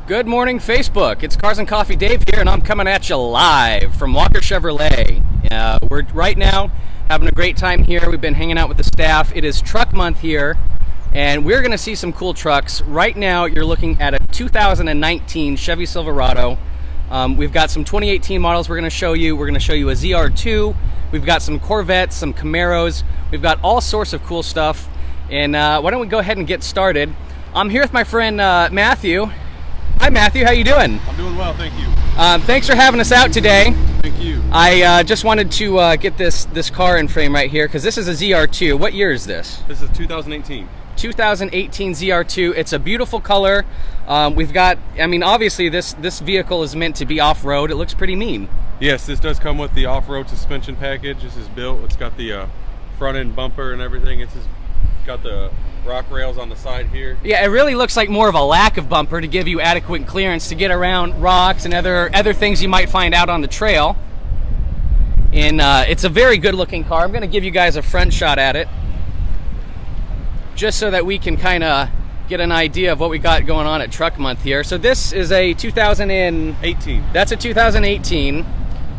Good morning, Facebook. It's Cars and Coffee Dave here, and I'm coming at you live from Walker Chevrolet. We're right now having a great time here. We've been hanging out with the staff. It is truck month here, and we're going to see some cool trucks. Right now, you're looking at a 2019 Chevy Silverado. We've got some 2018 models we're going to show you. We're going to show you a ZR2. We've got some Corvettes, some Camaros. We've got all sorts of cool stuff. And why don't we go ahead and get started. I'm here with my friend Matthew. Hi Matthew, how you doing? I'm doing well, thank you. Thanks for having us out today. Thank you. I just wanted to get this car in frame right here because this is a ZR2. What year is this? This is 2018. 2018 ZR2. It's a beautiful color. We've got, I mean, obviously this vehicle is meant to be off-road. It looks pretty mean. Yes, this does come with the off-road suspension package. This is built. It's got the front end bumper and everything. It's got the rock rails on the side here. Yeah, it really looks like more of a lack of bumper to give you adequate clearance to get around rocks and other things you might find out on the trail. And it's a very good looking car. I'm going to give you guys a front shot at it just so that we can kind of get an idea of what we got going on at Truck Month here. So this is a 2018. That's a 2018.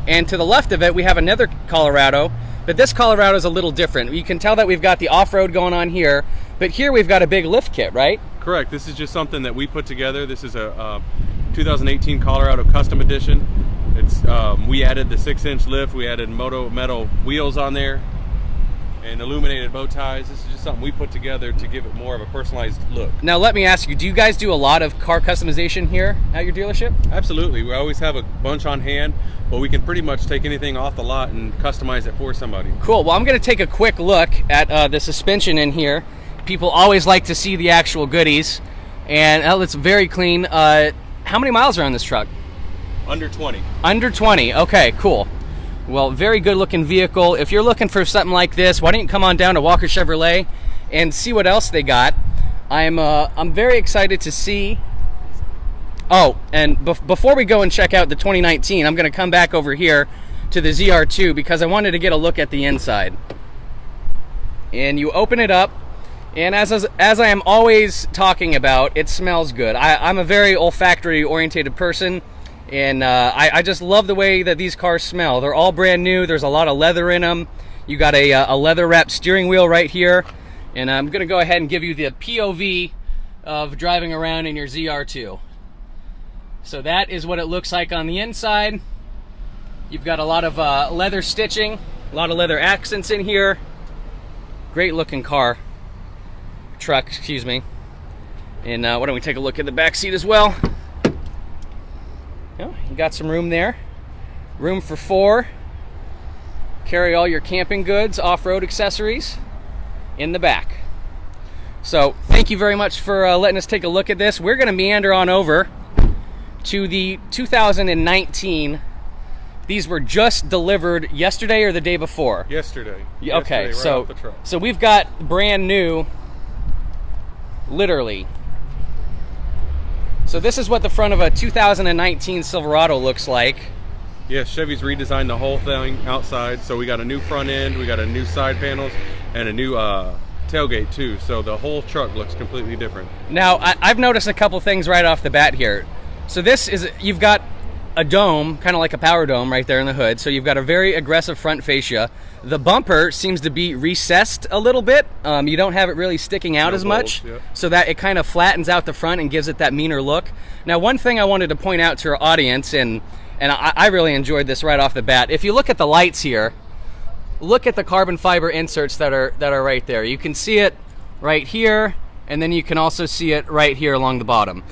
And to the left of it, we have another Colorado. But this Colorado is a little different. You can tell that we've got the off-road going on here, but here we've got a big lift kit, right? Correct. This is just something that we put together. This is a 2018 Colorado Custom Edition. It's we added the 6-inch lift. We added moto metal wheels on there and illuminated bow ties. This is just something we put together to give it more of a personalized look. Now let me ask you, do you guys do a lot of car customization here at your dealership? Absolutely. We always have a bunch on hand, but we can pretty much take anything off the lot and customize it for somebody. Cool. Well, I'm going to take a quick look at the suspension in here. People always like to see the actual goodies, and it's very clean. How many miles are on this truck? Under 20. Under 20. Okay, cool. Well, very good looking vehicle. If you're looking for something like this, why don't you come on down to Walker Chevrolet and see what else they got. I'm very excited to see. Oh, and before we go and check out the 2019, I'm going to come back over here to the ZR2 because I wanted to get a look at the inside. And you open it up, and as I am always talking about, it smells good. I'm a very olfactory oriented person, and I just love the way that these cars smell. They're all brand new. There's a lot of leather in them. You got a leather wrapped steering wheel right here, and I'm going to go ahead and give you the POV of driving around in your ZR2. So that is what it looks like on the inside. You've got a lot of leather stitching, a lot of leather accents in here. Great looking truck, excuse me. And why don't we take a look at the back seat as well. Oh, you got some room there. Room for 4. Carry all your camping goods, off-road accessories in the back. So thank you very much for letting us take a look at this. We're going to meander on over to the 2019. These were just delivered yesterday or the day before? Yesterday. Okay, right so off the truck. So we've got brand new, literally. So this is what the front of a 2019 Silverado looks like. Yeah, Chevy's redesigned the whole thing outside. So we got a new front end, we got a new side panels, and a new tailgate too. So the whole truck looks completely different. Now, I've noticed a couple things right off the bat here. So this is, you've got a dome, kind of like a power dome right there in the hood. So you've got a very aggressive front fascia. The bumper seems to be recessed a little bit. You don't have it really sticking out as much, yeah. So that it kind of flattens out the front and gives it that meaner look. Now, one thing I wanted to point out to our audience, and I really enjoyed this right off the bat. If you look at the lights here, look at the carbon fiber inserts that are right there. You can see it right here, and then you can also see it right here along the bottom.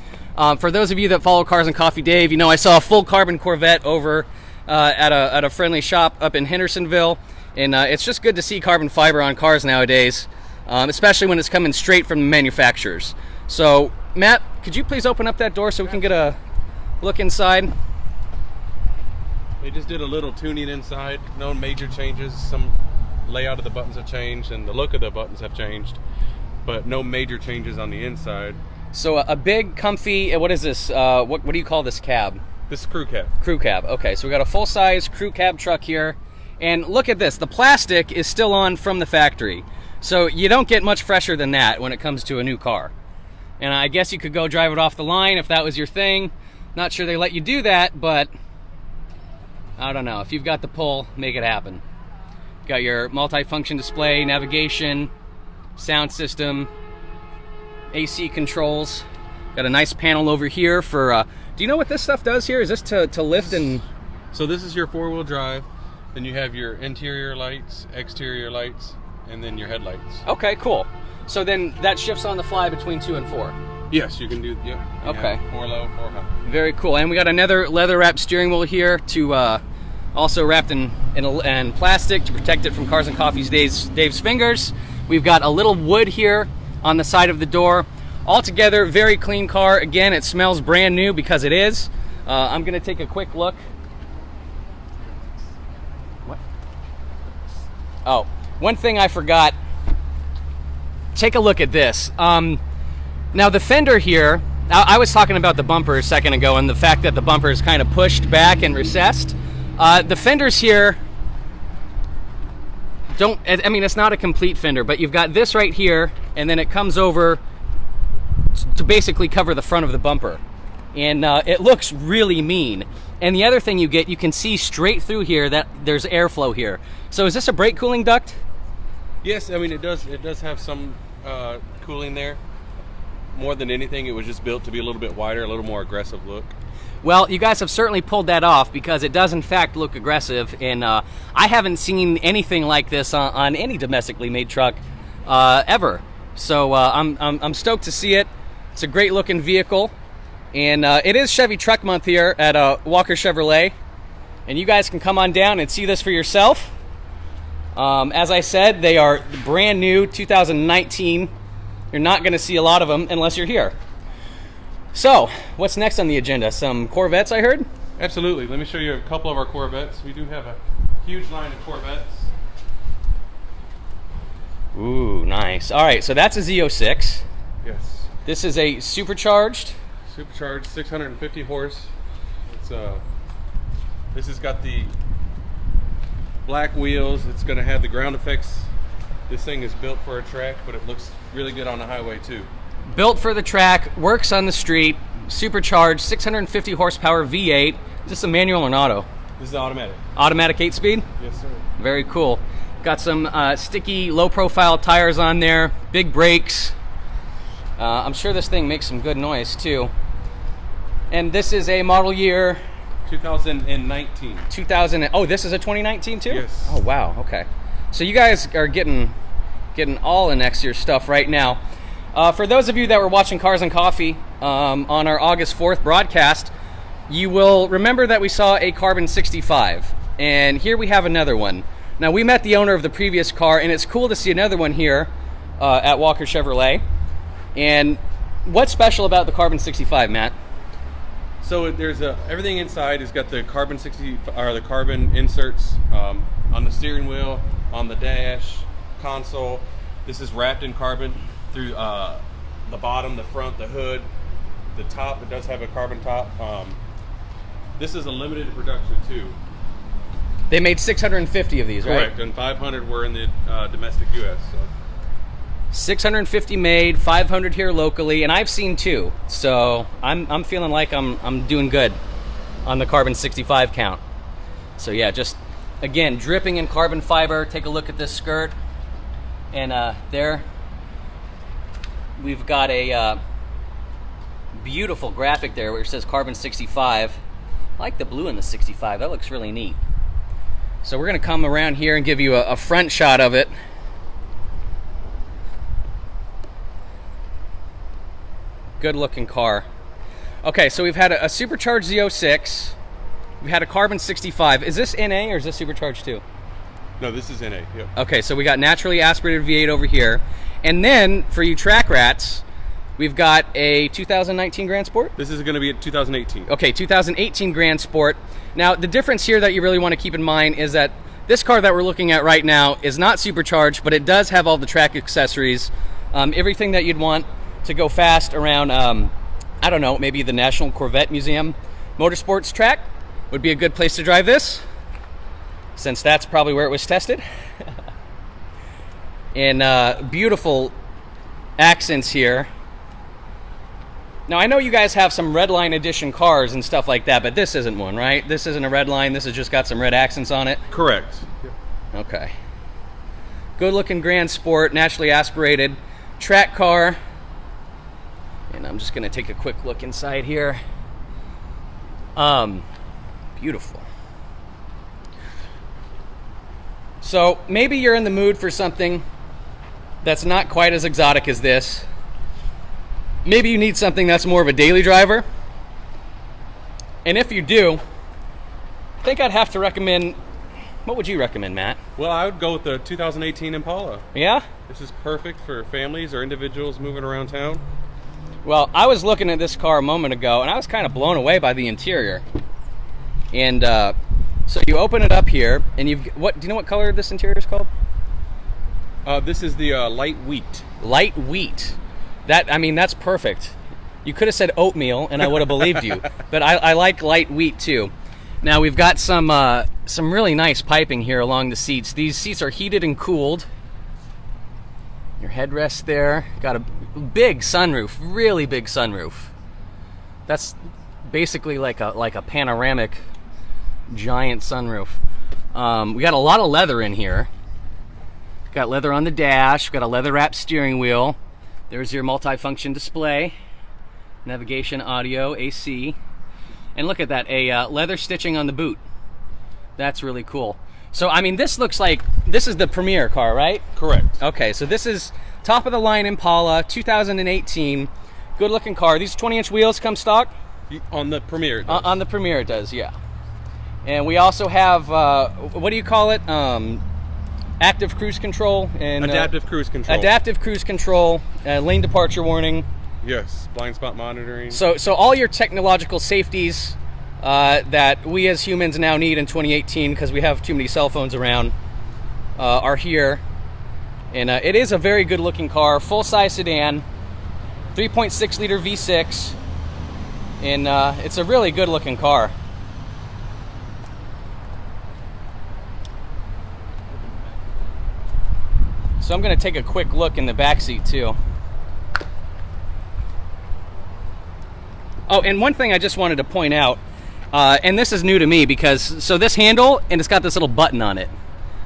For those of you that follow Cars and Coffee Dave, you know I saw a full carbon Corvette over at a friendly shop up in Hendersonville, and it's just good to see carbon fiber on cars nowadays, especially when it's coming straight from the manufacturers. So, Matt, could you please open up that door so we can get a look inside? They just did a little tuning inside. No major changes. Some layout of the buttons have changed, and the look of the buttons have changed, but no major changes on the inside. So a big, comfy, what is this? What do you call this cab? This is crew cab. Crew cab. Okay, so we got a full-size crew cab truck here. And look at this. The plastic is still on from the factory. So you don't get much fresher than that when it comes to a new car. And I guess you could go drive it off the line if that was your thing. Not sure they let you do that, but I don't know. If you've got the pull, make it happen. Got your multi-function display, navigation, sound system, AC controls. Got a nice panel over here for, do you know what this stuff does here? Is this to lift and... So this is your 4-wheel drive. Then you have your interior lights, exterior lights, and then your headlights. Okay, cool. So then that shifts on the fly between 2 and 4. Yes, you can do, yep. Okay. 4 low, 4 high. Very cool. And we got another leather wrapped steering wheel here to also wrapped in plastic to protect it from Cars and Coffee's Dave's fingers. We've got a little wood here on the side of the door. Altogether, very clean car. Again, it smells brand new because it is. I'm gonna take a quick look. What? Oh, one thing I forgot. Take a look at this. Now the fender here, I was talking about the bumper a second ago and the fact that the bumper is kind of pushed back and recessed. The fenders here don't, I mean, it's not a complete fender, but you've got this right here, and then it comes over to basically cover the front of the bumper. And it looks really mean. And the other thing you get, you can see straight through here that there's airflow here. So is this a brake cooling duct? Yes, I mean, it does have some cooling there. More than anything, it was just built to be a little bit wider, a little more aggressive look. Well, you guys have certainly pulled that off because it does in fact look aggressive, and I haven't seen anything like this on any domestically made truck ever. So I'm stoked to see it. It's a great looking vehicle, and it is Chevy Truck Month here at Walker Chevrolet, and you guys can come on down and see this for yourself. As I said, they are brand new, 2019. You're not going to see a lot of them unless you're here. So, what's next on the agenda? Some Corvettes, I heard? Absolutely. Let me show you a couple of our Corvettes. We do have a huge line of Corvettes. Ooh, nice. All right, so that's a Z06. Yes. This is a supercharged. Supercharged, 650 horse. It's this has got the black wheels. It's going to have the ground effects. This thing is built for a track, but it looks really good on the highway too. Built for the track, works on the street, supercharged, 650 horsepower V8. Is this a manual or an auto? This is automatic. Automatic 8-speed? Yes, sir. Very cool. Got some sticky, low-profile tires on there, big brakes. I'm sure this thing makes some good noise too. And this is a model year 2019. 2000. Oh, this is a 2019 too? Yes. Oh wow. Okay. So you guys are getting all of next year's stuff right now. For those of you that were watching Cars and Coffee on our August 4th broadcast, you will remember that we saw a Carbon 65, and here we have another one. Now, we met the owner of the previous car, and it's cool to see another one here at Walker Chevrolet. And what's special about the Carbon 65, Matt? So there's everything inside has got the carbon 60 or the carbon inserts on the steering wheel, on the dash, console. This is wrapped in carbon through the bottom, the front, the hood, the top. It does have a carbon top. This is a limited production too. They made 650 of these, right? Correct, and 500 were in the domestic U.S. So. 650 made, 500 here locally, and I've seen two. So I'm feeling like I'm doing good on the Carbon 65 count. So yeah, just again dripping in carbon fiber. Take a look at this skirt, and there we've got a beautiful graphic there where it says Carbon 65. I like the blue in the 65. That looks really neat. So we're gonna come around here and give you a front shot of it. Good looking car. Okay, so we've had a supercharged Z06. We had a Carbon 65. Is this NA or is this supercharged too? No, this is NA. Yep. Okay, so we got naturally aspirated V8 over here. And then for you track rats, we've got a 2019 Grand Sport. This is going to be a 2018. Okay, 2018 Grand Sport. Now, the difference here that you really want to keep in mind is that this car that we're looking at right now is not supercharged, but it does have all the track accessories, everything that you'd want to go fast around, I don't know, maybe the National Corvette Museum Motorsports track would be a good place to drive this, since that's probably where it was tested. And beautiful accents here Now, I know you guys have some Redline edition cars and stuff like that, but this isn't one, right? This isn't a Redline. This has just got some red accents on it. Correct. Okay. Good looking Grand Sport, naturally aspirated track car. And I'm just going to take a quick look inside here. Beautiful. So maybe you're in the mood for something that's not quite as exotic as this. Maybe you need something that's more of a daily driver. And if you do, I think I'd have to recommend, what would you recommend, Matt? Well, I would go with the 2018 Impala. Yeah? This is perfect for families or individuals moving around town. Well, I was looking at this car a moment ago, and I was kind of blown away by the interior. And so you open it up here, and do you know what color this interior is called? This is the light wheat. Light wheat. That's perfect. You could have said oatmeal, and I would have believed you. But I like light wheat too. Now we've got some really nice piping here along the seats. These seats are heated and cooled. Your headrest there. Got a big sunroof, really big sunroof. That's basically like a panoramic giant sunroof. We got a lot of leather in here. Got leather on the dash. Got a leather wrapped steering wheel. There's your multi-function display, navigation, audio, AC, and look at that, a leather stitching on the boot. That's really cool. So this looks like this is the Premier car, right? Correct. Okay, so this is top of the line Impala 2018. Good looking car. These 20-inch wheels come stock? On the Premier it does. On the Premier it does, yeah. And we also have, what do you call it? Active cruise control and adaptive cruise control. Adaptive cruise control, lane departure warning. Yes, blind spot monitoring. So all your technological safeties that we as humans now need in 2018 because we have too many cell phones around are here. And it is a very good looking car, full size sedan, 3.6 liter V6, and it's a really good looking car. So I'm going to take a quick look in the back seat too. Oh, and one thing I just wanted to point out, and this is new to me because, so this handle, and it's got this little button on it.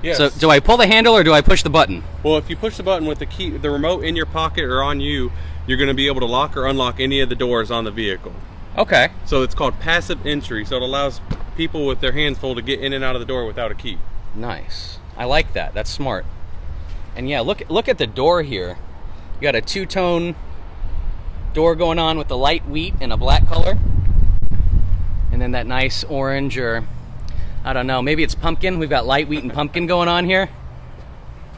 Yes. So do I pull the handle or do I push the button? Well, if you push the button with the key, the remote in your pocket or on you, you're going to be able to lock or unlock any of the doors on the vehicle. Okay. So it's called passive entry. So it allows people with their hands full to get in and out of the door without a key. Nice. I like that. That's smart. And yeah, look at the door here. You got a two-tone door going on with the light wheat and a black color. And then that nice orange, or I don't know, maybe it's pumpkin. We've got light wheat and pumpkin going on here.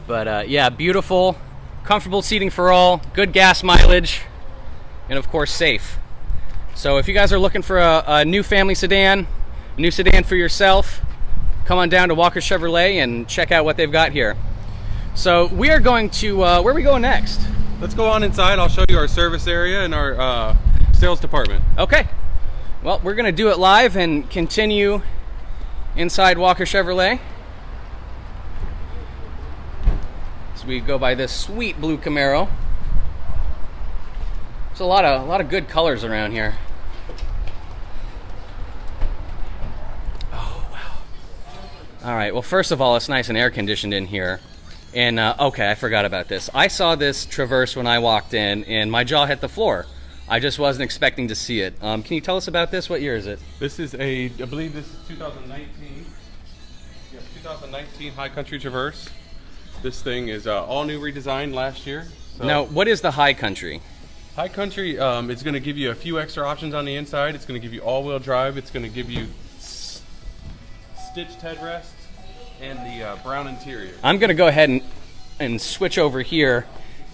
But yeah, beautiful, comfortable seating for all, good gas mileage, and of course safe. So if you guys are looking for a new family sedan, a new sedan for yourself, come on down to Walker Chevrolet and check out what they've got here. So we are going to, where are we going next? Let's go on inside. I'll show you our service area and our sales department. Okay. Well, we're going to do it live and continue inside Walker Chevrolet. So we go by this sweet blue Camaro. There's a lot of good colors around here. Oh, wow. All right. Well, first of all, it's nice and air conditioned in here. And okay, I forgot about this. I saw this Traverse when I walked in, and my jaw hit the floor. I just wasn't expecting to see it. Can you tell us about this? What year is it? This is I believe this is 2019. Yes, 2019 High Country Traverse. This thing is all new, redesigned last year. So Now, what is the High Country? High Country is going to give you a few extra options on the inside. It's going to give you all-wheel drive. It's going to give you stitched headrests and the brown interior. I'm going to go ahead and switch over here,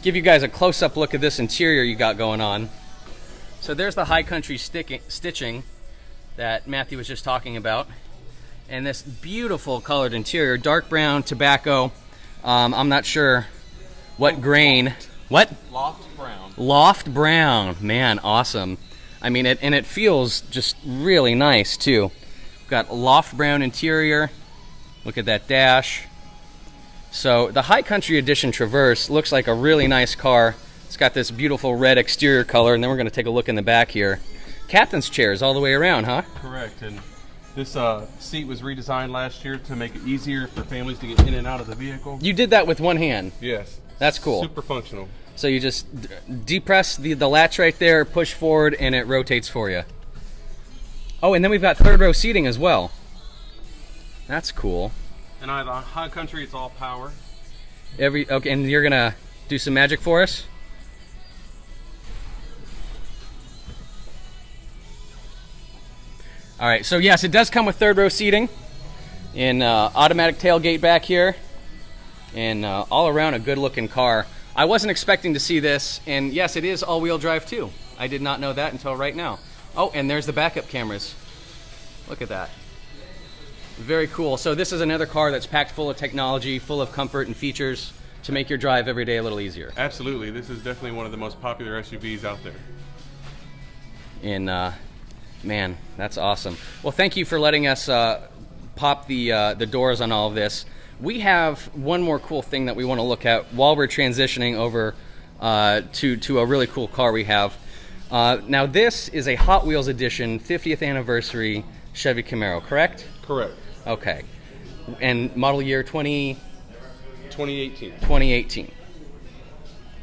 give you guys a close-up look at this interior you got going on. So there's the High Country stitching that Matthew was just talking about. And this beautiful colored interior, dark brown, tobacco. I'm not sure what grain. What? Loft brown. Loft brown. Man, awesome. I mean, it feels just really nice, too. Got loft brown interior. Look at that dash. So the High Country Edition Traverse looks like a really nice car It's got this beautiful red exterior color, and then we're going to take a look in the back here. Captain's chairs all the way around, huh? Correct. And this seat was redesigned last year to make it easier for families to get in and out of the vehicle. You did that with one hand. Yes. That's cool. Super functional. So you just depress the latch right there, push forward, and it rotates for you. Oh, and then we've got third row seating as well. That's cool. And on High Country, it's all power. Okay, and you're gonna do some magic for us? All right, so yes, it does come with third row seating and automatic tailgate back here, and all around a good looking car. I wasn't expecting to see this, and yes, it is all-wheel drive too. I did not know that until right now. Oh, and there's the backup cameras. Look at that. Very cool. So this is another car that's packed full of technology, full of comfort and features to make your drive every day a little easier. Absolutely. This is definitely one of the most popular SUVs out there. And man, that's awesome. Well, thank you for letting us pop the doors on all of this. We have one more cool thing that we want to look at while we're transitioning over to a really cool car we have. Now this is a Hot Wheels edition 50th anniversary Chevy Camaro, correct? Correct. Okay. And model year 2018. 2018.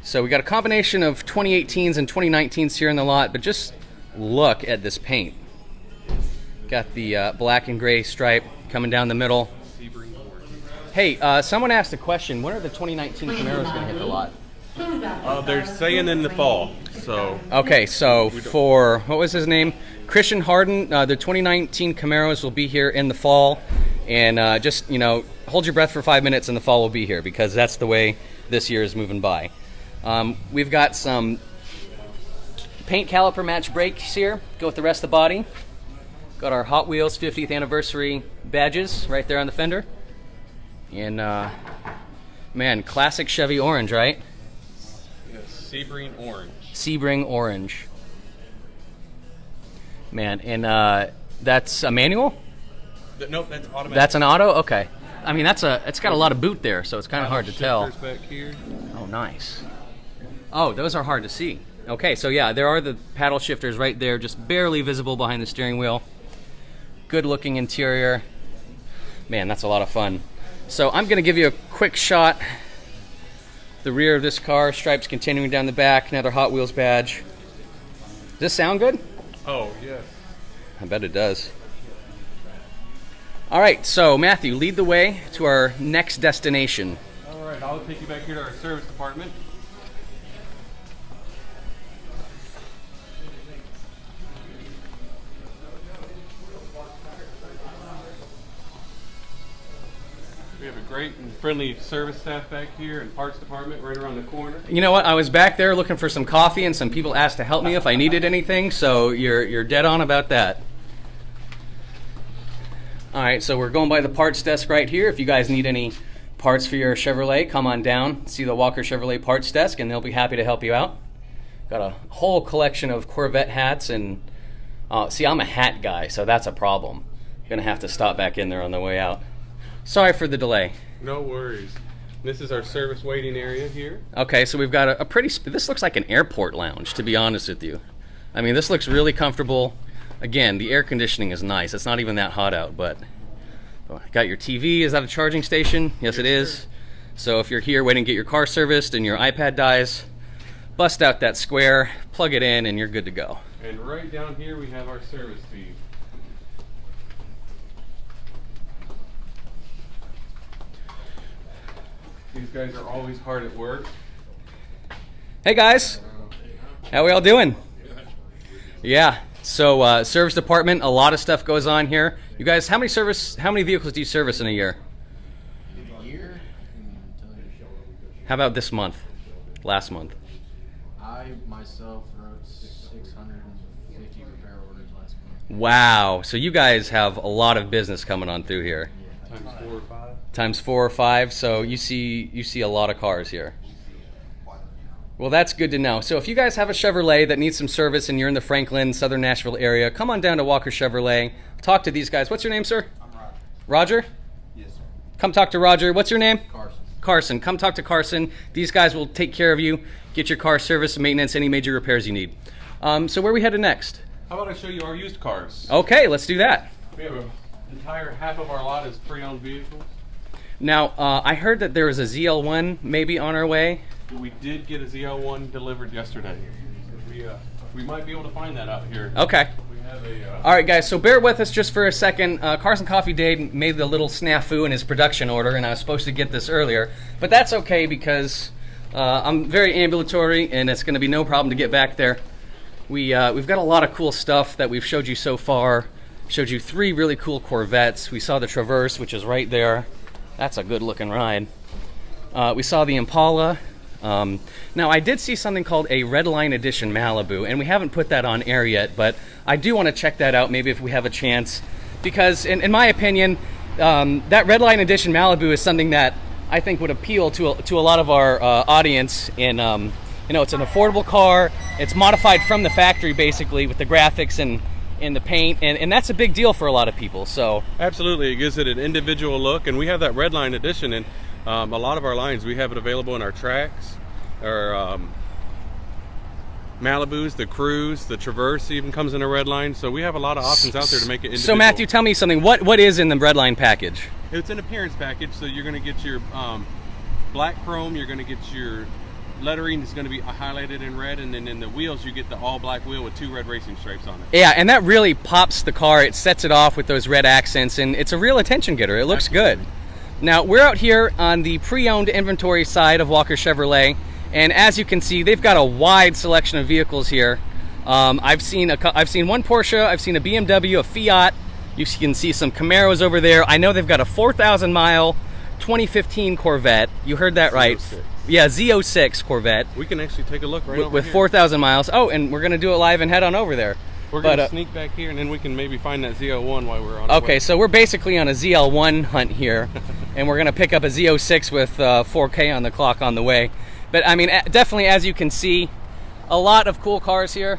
So we got a combination of 2018s and 2019s here in the lot, but just look at this paint. Got the black and gray stripe coming down the middle. Hey, someone asked a question. When are the 2019 Camaros going to hit the lot? They're saying in the fall. So okay, so for, what was his name? Christian Harden, the 2019 Camaros will be here in the fall. And just, you know, hold your breath for 5 minutes and the fall will be here, because that's the way this year is moving by. We've got some paint caliper match brakes here, go with the rest of the body. Got our Hot Wheels 50th anniversary badges right there on the fender. And man, classic Chevy orange, right? yes, Sebring orange. Sebring orange. Man, and that's a manual? Nope, that's automatic. That's an auto? Okay. I mean, it's got a lot of boot there, so it's kind of hard to tell. Back here. Oh, nice. Oh, those are hard to see. Okay, so yeah, there are the paddle shifters right there, just barely visible behind the steering wheel. Good looking interior. Man, that's a lot of fun. So I'm going to give you a quick shot. The rear of this car, stripes continuing down the back, another Hot Wheels badge. Does this sound good? Oh, yes. I bet it does. All right, so Matthew, lead the way to our next destination. All right, I'll take you back here to our service department. We have a great and friendly service staff back here and parts department right around the corner. You know what? I was back there looking for some coffee, and some people asked to help me if I needed anything, so you're dead on about that. All right, so we're going by the parts desk right here. If you guys need any parts for your Chevrolet, come on down, see the Walker Chevrolet parts desk, and they'll be happy to help you out. Got a whole collection of Corvette hats, and see, I'm a hat guy, so that's a problem. Gonna have to stop back in there on the way out. Sorry for the delay. No worries. This is our service waiting area here. Okay, so we've got a pretty, this looks like an airport lounge, to be honest with you. I mean, this looks really comfortable. Again, the air conditioning is nice. It's not even that hot out, but got your TV. Is that a charging station? Yes, it is. So if you're here waiting to get your car serviced and your iPad dies, bust out that square, plug it in, and you're good to go. And right down here we have our service feed. These guys are always hard at work. Hey guys, how we all doing? Yeah. So service department, a lot of stuff goes on here. You guys, how many vehicles do you service in a year? A year? How about this month? Last month? I myself wrote 650 repair orders last month. Wow. So you guys have a lot of business coming on through here. Times 4 or 5. Times 4 or 5. So you see a lot of cars here. Well, that's good to know. So if you guys have a Chevrolet that needs some service and you're in the Franklin, Southern Nashville area, come on down to Walker Chevrolet. Talk to these guys. What's your name, sir? I'm Roger. Roger? Yes, sir. Come talk to Roger. What's your name? Carson. Carson. Come talk to Carson. These guys will take care of you, get your car service and maintenance, any major repairs you need. So where are we headed next? How about I show you our used cars? Okay, let's do that. We have an entire half of our lot is pre-owned vehicles. Now, I heard that there was a ZL1 maybe on our way. We did get a ZL1 delivered yesterday. We might be able to find that out here. Okay. We have a, All right, guys, so bear with us just for a second. Cars and Coffee Dave made the little snafu in his production order, and I was supposed to get this earlier. But that's okay because I'm very ambulatory, and it's going to be no problem to get back there. We've got a lot of cool stuff that we've showed you so far. Showed you 3 really cool Corvettes. We saw the Traverse, which is right there. That's a good-looking ride. We saw the Impala. Now, I did see something called a Redline Edition Malibu, and we haven't put that on air yet, but I do want to check that out maybe if we have a chance, because in my opinion, that Redline Edition Malibu is something that I think would appeal to a lot of our audience. And you know, it's an affordable car. It's modified from the factory basically with the graphics and the paint, and that's a big deal for a lot of people. So absolutely, it gives it an individual look, and we have that Redline Edition in a lot of our lines. We have it available in our Tracks, our Malibus, the Cruise, the Traverse even comes in a Redline. So we have a lot of options out there to make it individual. So Matthew, tell me something. What is in the Redline package? It's an appearance package. So you're going to get your black chrome. You're going to get your lettering is going to be highlighted in red, and then in the wheels you get the all black wheel with 2 red racing stripes on it. Yeah, and that really pops the car. It sets it off with those red accents, and it's a real attention getter. It looks Absolutely. good. Now, we're out here on the pre-owned inventory side of Walker Chevrolet, and as you can see, they've got a wide selection of vehicles here. I've seen one Porsche, I've seen a BMW, a Fiat. You can see some Camaros over there. I know they've got a 4,000 mile 2015 Corvette. You heard that right. Z06. Yeah, Z06 Corvette. We can actually take a look right over with here. 4,000 miles. Oh, and we're going to do it live and head on over there. We're going to sneak back here, and then we can maybe find that Z01 while we're on our way. Okay, so we're basically on a ZL1 hunt here, and we're going to pick up a Z06 with 4K on the clock on the way. But, I mean, definitely, as you can see, a lot of cool cars here.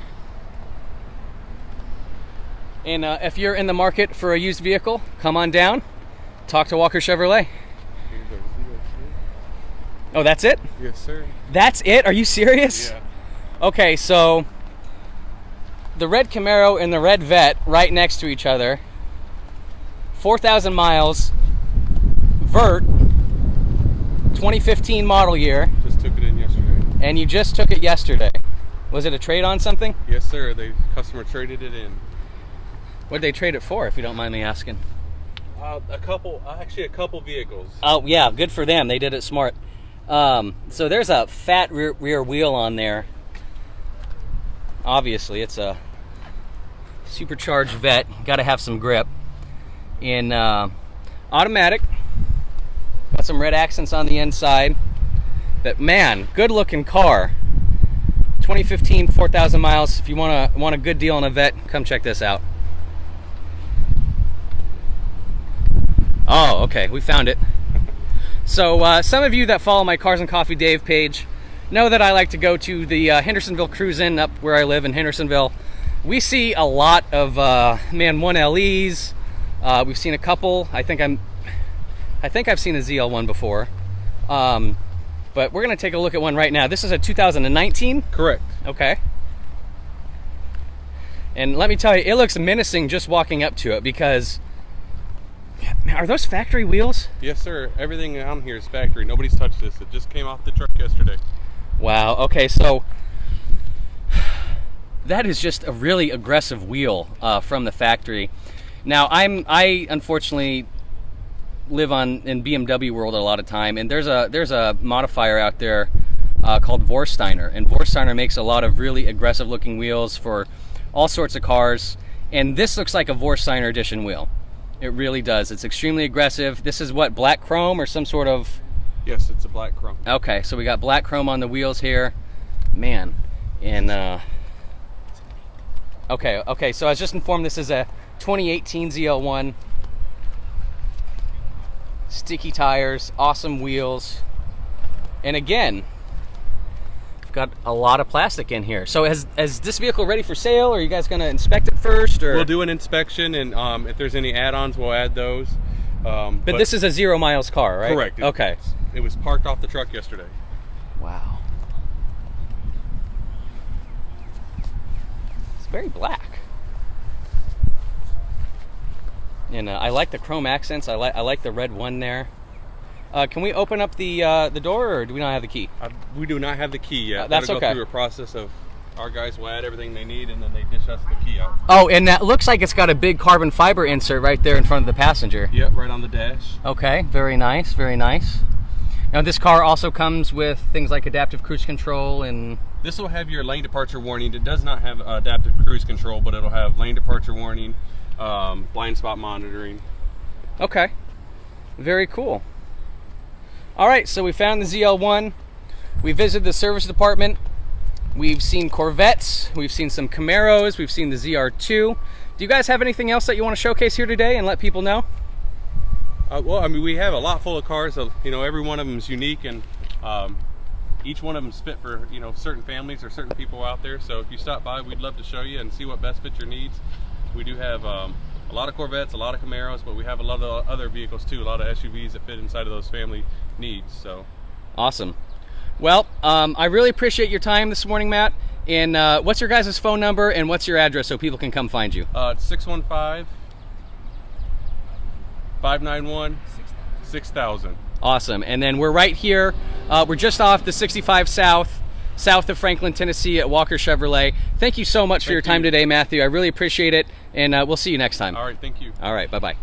And if you're in the market for a used vehicle, come on down, talk to Walker Chevrolet. Oh, that's it? Yes, sir. That's it? Are you serious? Yeah. Okay, so the red Camaro and the red Vet right next to each other. 4,000 miles. Vert. 2015 model year. Just took it in yesterday. And you just took it yesterday. Was it a trade on something? Yes, sir. The customer traded it in. What did they trade it for, if you don't mind me asking? Actually a couple vehicles. Oh, yeah, good for them. They did it smart. So there's a fat rear wheel on there. Obviously, it's a supercharged Vet. Got to have some grip. In automatic. Got some red accents on the inside. But man, good looking car. 2015, 4,000 miles. If you want a good deal on a Vet, come check this out. Oh, okay, we found it. So some of you that follow my Cars and Coffee Dave page know that I like to go to the Hendersonville Cruise Inn up where I live in Hendersonville. We see a lot of 1LEs. We've seen a couple. I think I've seen a ZL1 before. But we're gonna take a look at one right now. This is a 2019? Correct. Okay. And let me tell you, it looks menacing just walking up to it because are those factory wheels? Yes, sir. Everything on here is factory. Nobody's touched this. It just came off the truck yesterday. Wow. Okay, so that is just a really aggressive wheel from the factory. Now, I unfortunately live in BMW world a lot of time, and there's a modifier out there called Vorsteiner, and Vorsteiner makes a lot of really aggressive looking wheels for all sorts of cars, and this looks like a Vorsteiner edition wheel. It really does. It's extremely aggressive. This is what, black chrome or some sort of... Yes, it's a black chrome. Okay, so we got black chrome on the wheels here. Man, and okay, so I was just informed this is a 2018 ZL1. Sticky tires, awesome wheels. And again, we've got a lot of plastic in here. So is this vehicle ready for sale, or are you guys going to inspect it first? Or? We'll do an inspection, and if there's any add-ons, we'll add those. But this is a 0 miles car, right? Correct. Okay. It was parked off the truck yesterday. Wow. very black. And I like the chrome accents. I like the red one there. Can we open up the door, or do we not have the key? We do not have the key yet. That's Gotta okay. Go through a process of our guys will add everything they need, and then they dish us the key out. Oh, and that looks like it's got a big carbon fiber insert right there in front of the passenger. Yep, right on the dash. Okay, very nice, very nice. Now this car also comes with things like adaptive cruise control and... This will have your lane departure warning. It does not have adaptive cruise control, but it'll have lane departure warning, blind spot monitoring. Okay, very cool. All right, so we found the ZL1. We visited the service department. We've seen Corvettes. We've seen some Camaros. We've seen the ZR2. Do you guys have anything else that you want to showcase here today and let people know? Well, I mean, we have a lot full of cars. So, you know, every one of them is unique, and each one of them is fit for, you know, certain families or certain people out there. So if you stop by, we'd love to show you and see what best fits your needs. We do have a lot of Corvettes, a lot of Camaros, but we have a lot of other vehicles too, a lot of SUVs that fit inside of those family needs. So awesome. Well, I really appreciate your time this morning, Matt. And what's your guys' phone number and what's your address so people can come find you? It's 615-591-6000. Awesome. And then we're right here. We're just off the 65 south of Franklin, Tennessee at Walker Chevrolet. Thank you so much for your time today, Matthew. I really appreciate it. And we'll see you next time. All right, thank you. All right, bye-bye.